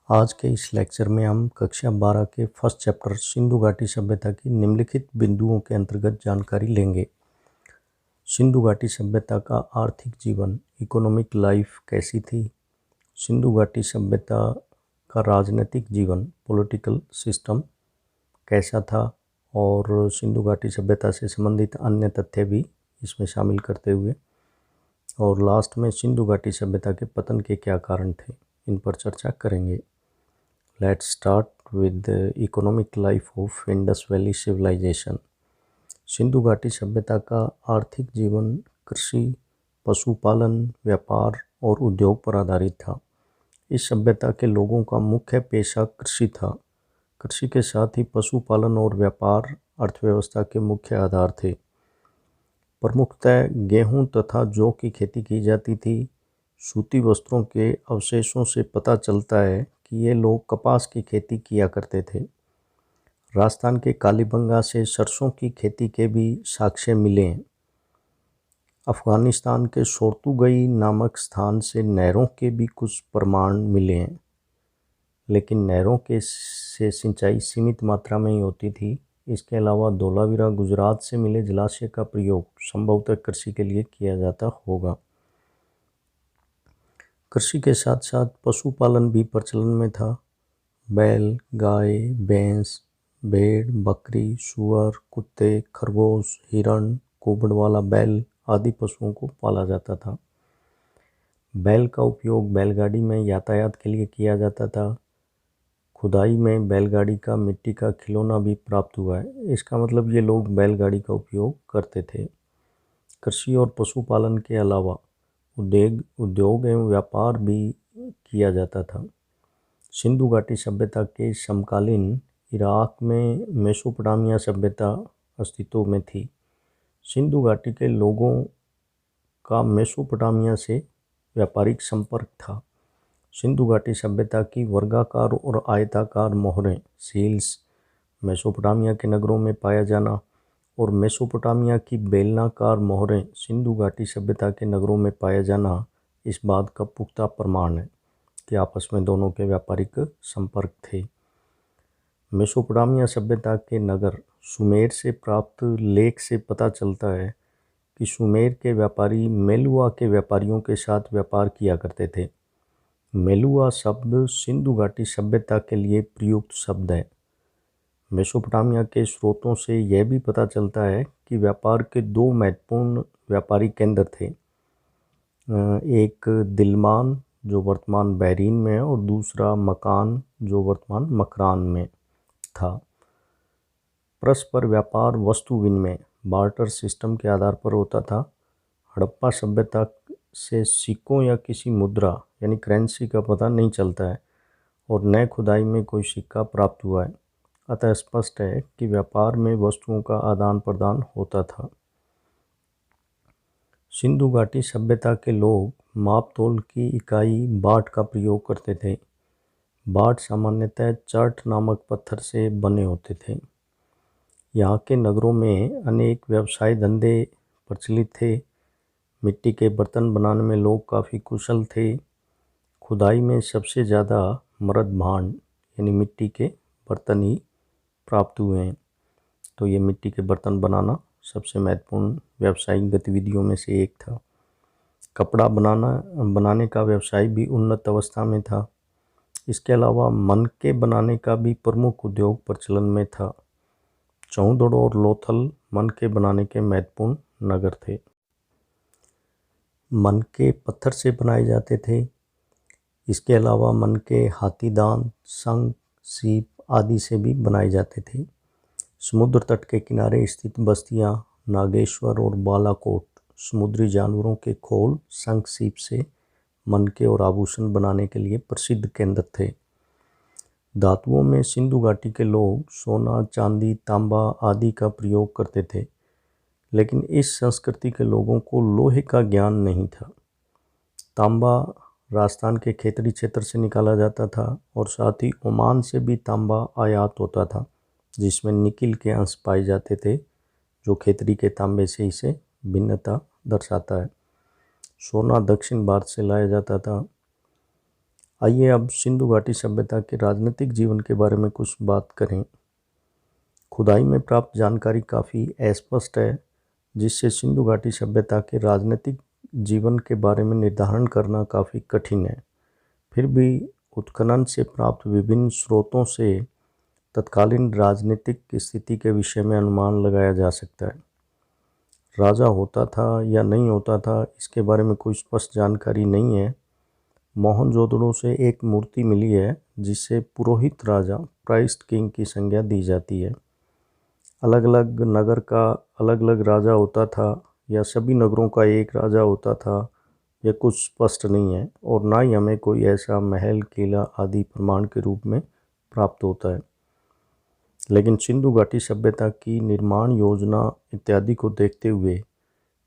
आज के इस लेक्चर में हम कक्षा 12 के फर्स्ट चैप्टर सिंधु घाटी सभ्यता की निम्नलिखित बिंदुओं के अंतर्गत जानकारी लेंगे। सिंधु घाटी सभ्यता का आर्थिक जीवन इकोनॉमिक लाइफ कैसी थी। सिंधु घाटी सभ्यता का राजनीतिक जीवन पॉलिटिकल सिस्टम कैसा था और सिंधु घाटी सभ्यता से संबंधित अन्य तथ्य भी इसमें शामिल करते हुए, और लास्ट में सिंधु घाटी सभ्यता के पतन के क्या कारण थे, इन पर चर्चा करेंगे। Let's start with the economic life of Indus Valley Civilization. Sindhu घाटी सभ्यता का आर्थिक जीवन कृषि, पशुपालन, व्यापार और उद्योग पर आधारित था। इस सभ्यता के लोगों का मुख्य पेशा कृषि था। कृषि के साथ ही पशुपालन और व्यापार अर्थव्यवस्था के मुख्य आधार थे। प्रमुखतः गेहूं तथा जौ की खेती की जाती थी। सूती वस्त्रों के अवशेषों से पता चलता है कि ये लोग कपास की खेती किया करते थे। राजस्थान के कालीबंगा से सरसों की खेती के भी साक्ष्य मिले हैं। अफगानिस्तान के शोर्तुगई नामक स्थान से नहरों के भी कुछ प्रमाण मिले हैं, लेकिन नहरों के से सिंचाई सीमित मात्रा में ही होती थी। इसके अलावा धोलावीरा गुजरात से मिले जलाशय का प्रयोग संभवतः कृषि के लिए किया जाता होगा। कृषि के साथ साथ पशुपालन भी प्रचलन में था। बैल, गाय, भैंस, भेड़, बकरी, सूअर, कुत्ते, खरगोश, हिरण, कुबड़ वाला बैल आदि पशुओं को पाला जाता था। बैल का उपयोग बैलगाड़ी में यातायात के लिए किया जाता था। खुदाई में बैलगाड़ी का मिट्टी का खिलौना भी प्राप्त हुआ है। इसका मतलब ये लोग बैलगाड़ी का उपयोग करते थे। कृषि और पशुपालन के अलावा उद्योग एवं व्यापार भी किया जाता था। सिंधु घाटी सभ्यता के समकालीन इराक में मेसोपोटामिया सभ्यता अस्तित्व में थी। सिंधु घाटी के लोगों का मेसोपोटामिया से व्यापारिक संपर्क था। सिंधु घाटी सभ्यता की वर्गाकार और आयताकार मोहरें सील्स मेसोपोटामिया के नगरों में पाया जाना और मेसोपोटामिया की बेलनाकार मोहरें सिंधु घाटी सभ्यता के नगरों में पाया जाना इस बात का पुख्ता प्रमाण है कि आपस में दोनों के व्यापारिक संपर्क थे। मेसोपोटामिया सभ्यता के नगर सुमेर से प्राप्त लेख से पता चलता है कि सुमेर के व्यापारी मेलुआ के व्यापारियों के साथ व्यापार किया करते थे। मेलुआ शब्द सिंधु घाटी सभ्यता के लिए प्रयुक्त शब्द है। मेसोपोटामिया के स्रोतों से यह भी पता चलता है कि व्यापार के दो महत्वपूर्ण व्यापारी केंद्र थे। एक दिलमान जो वर्तमान बहरीन में है और दूसरा मकान जो वर्तमान मकरान में था। परस्पर व्यापार वस्तु विनिमय बार्टर सिस्टम के आधार पर होता था। हड़प्पा सभ्यता से सिक्कों या किसी मुद्रा यानी करेंसी का पता नहीं चलता है और नए खुदाई में कोई सिक्का प्राप्त हुआ है। अतः स्पष्ट है कि व्यापार में वस्तुओं का आदान प्रदान होता था। सिंधु घाटी सभ्यता के लोग माप तोल की इकाई बाट का प्रयोग करते थे। बाट सामान्यतः चर्ट नामक पत्थर से बने होते थे। यहाँ के नगरों में अनेक व्यवसाय धंधे प्रचलित थे। मिट्टी के बर्तन बनाने में लोग काफ़ी कुशल थे। खुदाई में सबसे ज़्यादा मृद भांड यानी मिट्टी के बर्तन ही प्राप्त हुए हैं। तो ये मिट्टी के बर्तन बनाना सबसे महत्वपूर्ण व्यावसायिक गतिविधियों में से एक था। कपड़ा बनाने का व्यवसाय भी उन्नत अवस्था में था। इसके अलावा मनके बनाने का भी प्रमुख उद्योग प्रचलन में था। चौंदड़ और लोथल मनके बनाने के महत्वपूर्ण नगर थे। मनके पत्थर से बनाए जाते थे। इसके अलावा मनके हाथीदांत, शंख, सीप आदि से भी बनाए जाते थे। समुद्र तट के किनारे स्थित बस्तियां नागेश्वर और बालाकोट समुद्री जानवरों के खोल, शंख, सीप से मनके और आभूषण बनाने के लिए प्रसिद्ध केंद्र थे। धातुओं में सिंधु घाटी के लोग सोना, चांदी, तांबा आदि का प्रयोग करते थे, लेकिन इस संस्कृति के लोगों को लोहे का ज्ञान नहीं था। तांबा राजस्थान के खेतड़ी क्षेत्र से निकाला जाता था और साथ ही ओमान से भी तांबा आयात होता था, जिसमें निकिल के अंश पाए जाते थे, जो खेतड़ी के तांबे से इसे भिन्नता दर्शाता है। सोना दक्षिण भारत से लाया जाता था। आइए अब सिंधु घाटी सभ्यता के राजनीतिक जीवन के बारे में कुछ बात करें। खुदाई में प्राप्त जानकारी काफ़ी अस्पष्ट है, जिससे सिंधु घाटी सभ्यता के राजनीतिक जीवन के बारे में निर्धारण करना काफ़ी कठिन है। फिर भी उत्खनन से प्राप्त विभिन्न स्रोतों से तत्कालीन राजनीतिक स्थिति के विषय में अनुमान लगाया जा सकता है। राजा होता था या नहीं होता था, इसके बारे में कोई स्पष्ट जानकारी नहीं है। मोहनजोदड़ो से एक मूर्ति मिली है जिससे पुरोहित राजा प्राइस्ट किंग की संज्ञा दी जाती है। अलग अलग नगर का अलग अलग राजा होता था या सभी नगरों का एक राजा होता था, यह कुछ स्पष्ट नहीं है और ना ही हमें कोई ऐसा महल, किला आदि प्रमाण के रूप में प्राप्त होता है। लेकिन सिंधु घाटी सभ्यता की निर्माण योजना इत्यादि को देखते हुए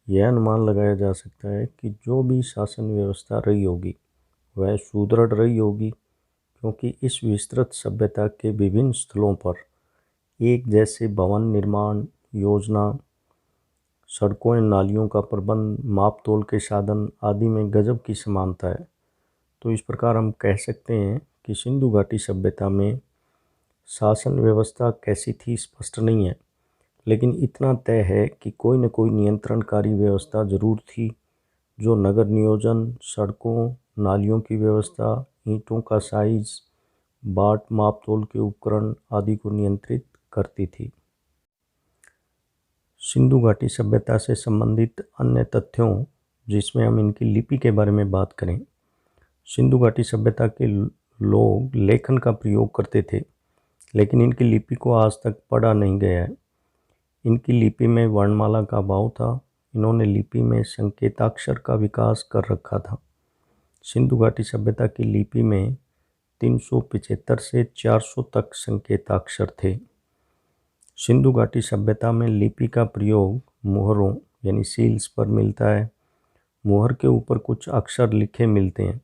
यह अनुमान लगाया जा सकता है कि जो भी शासन व्यवस्था रही होगी वह सुदृढ़ रही होगी, क्योंकि इस विस्तृत सभ्यता के विभिन्न स्थलों पर एक जैसे भवन निर्माण योजना, सड़कों एवं नालियों का प्रबंध, माप तोल के साधन आदि में गजब की समानता है। तो इस प्रकार हम कह सकते हैं कि सिंधु घाटी सभ्यता में शासन व्यवस्था कैसी थी स्पष्ट नहीं है, लेकिन इतना तय है कि कोई न कोई नियंत्रणकारी व्यवस्था जरूर थी, जो नगर नियोजन, सड़कों, नालियों की व्यवस्था, ईंटों का साइज, बाट, माप तोल के उपकरण आदि को नियंत्रित करती थी। सिंधु घाटी सभ्यता से संबंधित अन्य तथ्यों, जिसमें हम इनकी लिपि के बारे में बात करें। सिंधु घाटी सभ्यता के लोग लेखन का प्रयोग करते थे, लेकिन इनकी लिपि को आज तक पढ़ा नहीं गया है। इनकी लिपि में वर्णमाला का अभाव था। इन्होंने लिपि में संकेताक्षर का विकास कर रखा था। सिंधु घाटी सभ्यता की लिपि में 375 से 400 तक संकेताक्षर थे। सिंधु घाटी सभ्यता में लिपि का प्रयोग मुहरों यानी सील्स पर मिलता है। मुहर के ऊपर कुछ अक्षर लिखे मिलते हैं।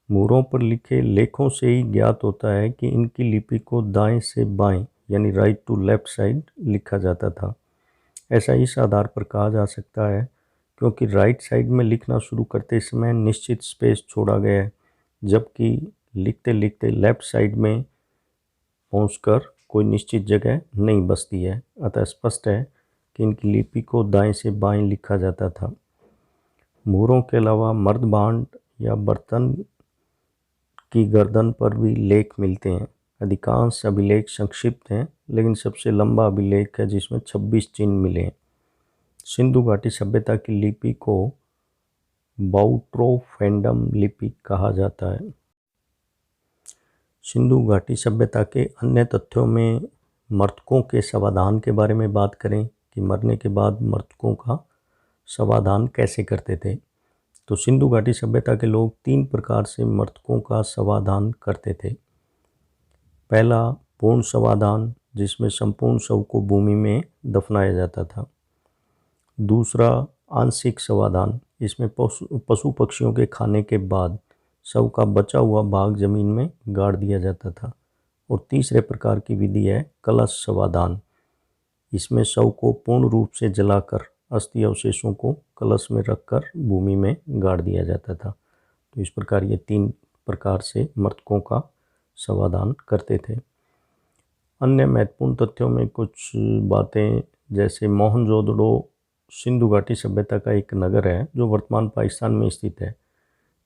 मुहरों पर लिखे लेखों से ही ज्ञात होता है कि इनकी लिपि को दाएं से बाएं यानी राइट टू लेफ्ट साइड लिखा जाता था। ऐसा इस आधार पर कहा जा सकता है क्योंकि राइट साइड में लिखना शुरू करते समय निश्चित स्पेस छोड़ा गया है, जबकि लिखते लिखते लेफ्ट साइड में पहुंचकर कोई निश्चित जगह नहीं बचती है। अतः स्पष्ट है कि इनकी लिपि को दाएं से बाएं लिखा जाता था। मुहरों के अलावा मर्द भांड या बर्तन की गर्दन पर भी लेख मिलते हैं। अधिकांश अभिलेख संक्षिप्त हैं, लेकिन सबसे लंबा अभिलेख है जिसमें 26 चिन्ह मिले हैं। सिंधु घाटी सभ्यता की लिपि को बाउट्रोफेंडम लिपि कहा जाता है। सिंधु घाटी सभ्यता के अन्य तथ्यों में मृतकों के समाधान के बारे में बात करें कि मरने के बाद मृतकों का समाधान कैसे करते थे। तो सिंधु घाटी सभ्यता के लोग 3 प्रकार से मृतकों का समाधान करते थे। पहला पूर्ण समाधान, जिसमें संपूर्ण शव को भूमि में दफनाया जाता था। दूसरा आंशिक समाधान, इसमें पशु पक्षियों के खाने के बाद शव का बचा हुआ भाग जमीन में गाड़ दिया जाता था। और तीसरे प्रकार की विधि है कलश समाधान। इसमें शव को पूर्ण रूप से जलाकर अस्थि अवशेषों को कलश में रखकर भूमि में गाड़ दिया जाता था। तो इस प्रकार ये 3 प्रकार से मृतकों का समाधान करते थे। अन्य महत्वपूर्ण तथ्यों में कुछ बातें, जैसे मोहनजोदड़ो सिंधु घाटी सभ्यता का एक नगर है जो वर्तमान पाकिस्तान में स्थित है।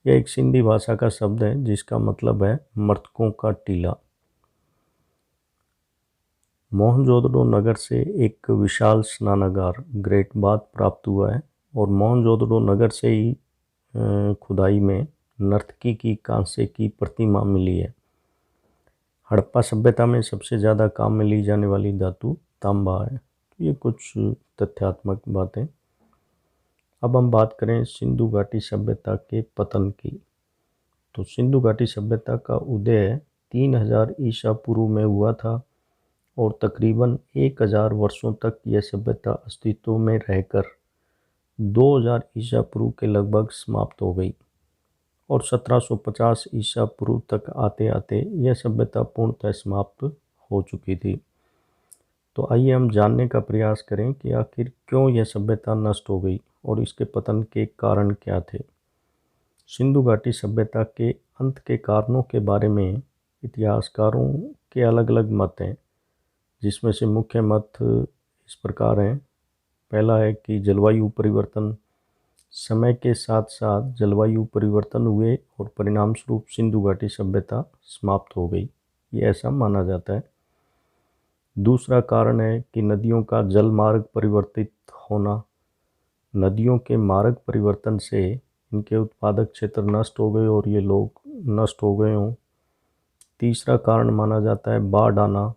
यह एक सिंधी भाषा का शब्द है जिसका मतलब है मृतकों का टीला। मोहनजोदड़ो नगर से एक विशाल स्नानागार ग्रेट बाथ प्राप्त हुआ है और मोहनजोदड़ो नगर से ही खुदाई में नर्तकी की कांसे की प्रतिमा मिली है। हड़प्पा सभ्यता में सबसे ज़्यादा काम में ली जाने वाली धातु तांबा है। ये कुछ तथ्यात्मक बातें। अब हम बात करें सिंधु घाटी सभ्यता के पतन की। तो सिंधु घाटी सभ्यता का उदय 3000 ईसा पूर्व में हुआ था और तकरीबन 1000 वर्षों तक यह सभ्यता अस्तित्व में रहकर 2000 ईसा पूर्व के लगभग समाप्त हो गई और 1750 ईसा पूर्व तक आते आते यह सभ्यता पूर्णतः समाप्त हो चुकी थी। तो आइए हम जानने का प्रयास करें कि आखिर क्यों यह सभ्यता नष्ट हो गई और इसके पतन के कारण क्या थे। सिंधु घाटी सभ्यता के अंत के कारणों के बारे में इतिहासकारों के अलग अलग मत हैं, जिसमें से मुख्य मत इस प्रकार हैं। पहला है कि जलवायु परिवर्तन। समय के साथ साथ जलवायु परिवर्तन हुए और परिणाम स्वरूप सिंधु घाटी सभ्यता समाप्त हो गई, ये ऐसा माना जाता है। दूसरा कारण है कि नदियों का जल मार्ग परिवर्तित होना। नदियों के मार्ग परिवर्तन से इनके उत्पादक क्षेत्र नष्ट हो गए और ये लोग नष्ट हो गए हों। तीसरा कारण माना जाता है बाढ़ आना।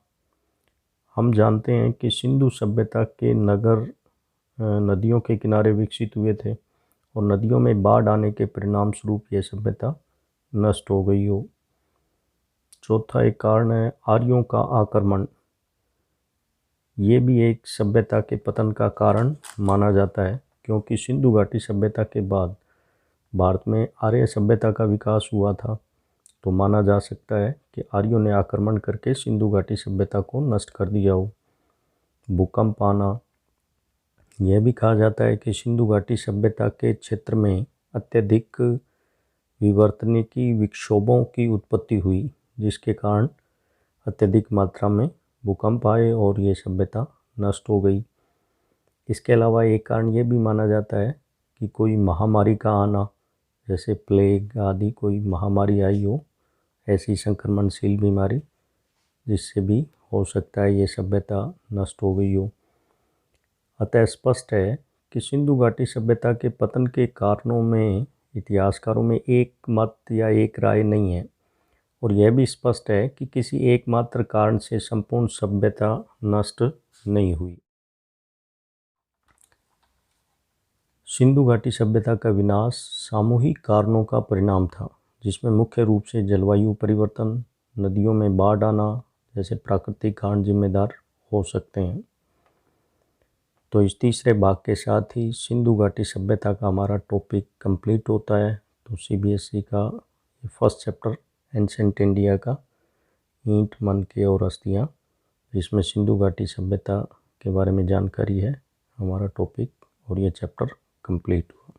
हम जानते हैं कि सिंधु सभ्यता के नगर नदियों के किनारे विकसित हुए थे और नदियों में बाढ़ आने के परिणाम स्वरूप यह सभ्यता नष्ट हो गई हो। चौथा एक कारण है आर्यों का आक्रमण। ये भी एक सभ्यता के पतन का कारण माना जाता है, क्योंकि सिंधु घाटी सभ्यता के बाद भारत में आर्य सभ्यता का विकास हुआ था, तो माना जा सकता है कि आर्यों ने आक्रमण करके सिंधु घाटी सभ्यता को नष्ट कर दिया हो। भूकंप आना। यह भी कहा जाता है कि सिंधु घाटी सभ्यता के क्षेत्र में अत्यधिक विवर्तनिकी विक्षोभों की उत्पत्ति हुई, जिसके कारण अत्यधिक मात्रा में भूकंप आए और ये सभ्यता नष्ट हो गई। इसके अलावा एक कारण ये भी माना जाता है कि कोई महामारी का आना, जैसे प्लेग आदि कोई महामारी आई हो, ऐसी संक्रमणशील बीमारी, जिससे भी हो सकता है ये सभ्यता नष्ट हो गई हो। अतः स्पष्ट है कि सिंधु घाटी सभ्यता के पतन के कारणों में इतिहासकारों में एक मत या एक राय नहीं है, और यह भी स्पष्ट है कि किसी एकमात्र कारण से संपूर्ण सभ्यता नष्ट नहीं हुई। सिंधु घाटी सभ्यता का विनाश सामूहिक कारणों का परिणाम था, जिसमें मुख्य रूप से जलवायु परिवर्तन, नदियों में बाढ़ आना जैसे प्राकृतिक कारण जिम्मेदार हो सकते हैं। तो इस तीसरे भाग के साथ ही सिंधु घाटी सभ्यता का हमारा टॉपिक कंप्लीट होता है। तो सीबीएसई का फर्स्ट चैप्टर एंशिएंट इंडिया का ईंट, मनके और अस्थियाँ, जिसमें सिंधु घाटी सभ्यता के बारे में जानकारी है, हमारा टॉपिक और ये चैप्टर कंप्लीट हुआ।